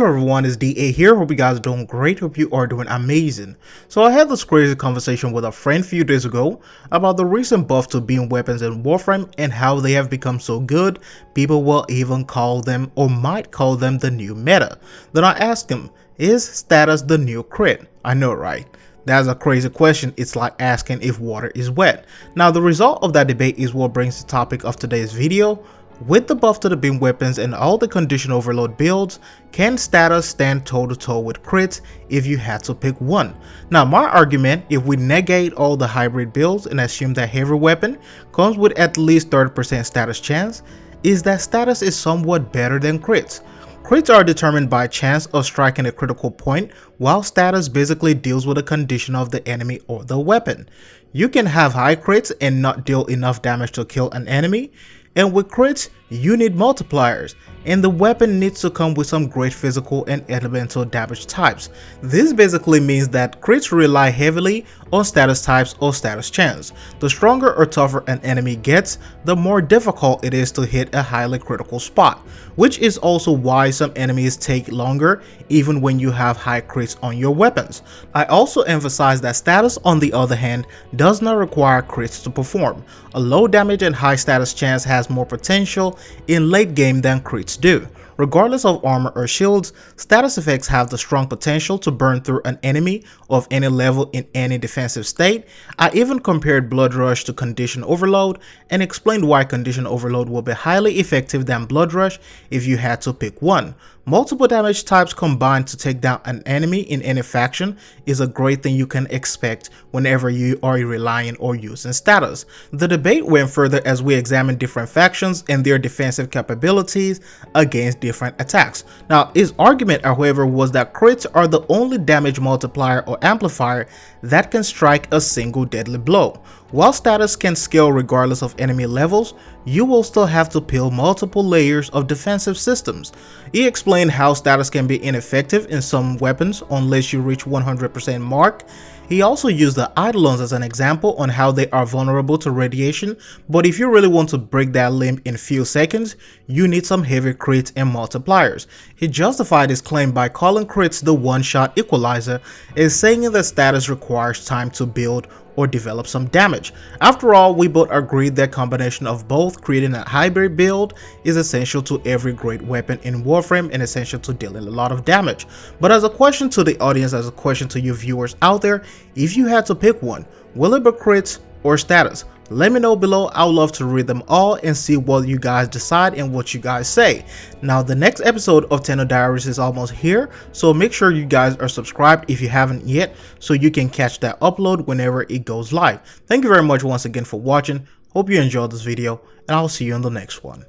Hello everyone, it's DA here. Hope you guys are doing great. Hope you are doing amazing. So I had this crazy conversation with a friend a few days ago about the recent buff to beam weapons in Warframe and how they have become so good, people will even call them or might call them the new meta. Then I asked him, is status the new crit? I know, right? That's a crazy question. It's like asking if water is wet. Now the result of that debate is what brings the topic of today's video. With the buff to the beam weapons and all the condition overload builds, can status stand toe to toe with crits if you had to pick one? Now my argument, if we negate all the hybrid builds and assume that heavy weapon comes with at least 30% status chance, is that status is somewhat better than crits. Crits are determined by chance of striking a critical point, while status basically deals with the condition of the enemy or the weapon. You can have high crits and not deal enough damage to kill an enemy, and with crits, you need multipliers, and the weapon needs to come with some great physical and elemental damage types. This basically means that crits rely heavily on status types or status chance. The stronger or tougher an enemy gets, the more difficult it is to hit a highly critical spot, which is also why some enemies take longer even when you have high crits on your weapons. I also emphasize that status, on the other hand, does not require crits to perform. A low damage and high status chance has more potential in late game than crits do. Regardless of armor or shields, status effects have the strong potential to burn through an enemy of any level in any defensive state. I even compared Blood Rush to Condition Overload and explained why Condition Overload will be highly effective than Blood Rush if you had to pick one. Multiple damage types combined to take down an enemy in any faction is a great thing you can expect whenever you are relying or using status. The debate went further as we examined different factions and their defensive capabilities against different attacks. Now, his argument, however, was that crits are the only damage multiplier or amplifier that can strike a single deadly blow. While status can scale regardless of enemy levels, you will still have to peel multiple layers of defensive systems. He explained how status can be ineffective in some weapons unless you reach 100% mark. He also used the Eidolons as an example on how they are vulnerable to radiation, but if you really want to break that limb in few seconds, you need some heavy crits and multipliers. He justified his claim by calling crits the one-shot equalizer and saying that status requires time to build or develop some damage. After all, we both agreed that combination of both creating a hybrid build is essential to every great weapon in Warframe and essential to dealing a lot of damage. But as a question to the audience, as a question to you viewers out there, if you had to pick one, will it be crits or status? Let me know below. I would love to read them all and see what you guys decide and what you guys say. Now, the next episode of Tenno Diaries is almost here, so make sure you guys are subscribed if you haven't yet, so you can catch that upload whenever it goes live. Thank you very much once again for watching. Hope you enjoyed this video, and I'll see you in the next one.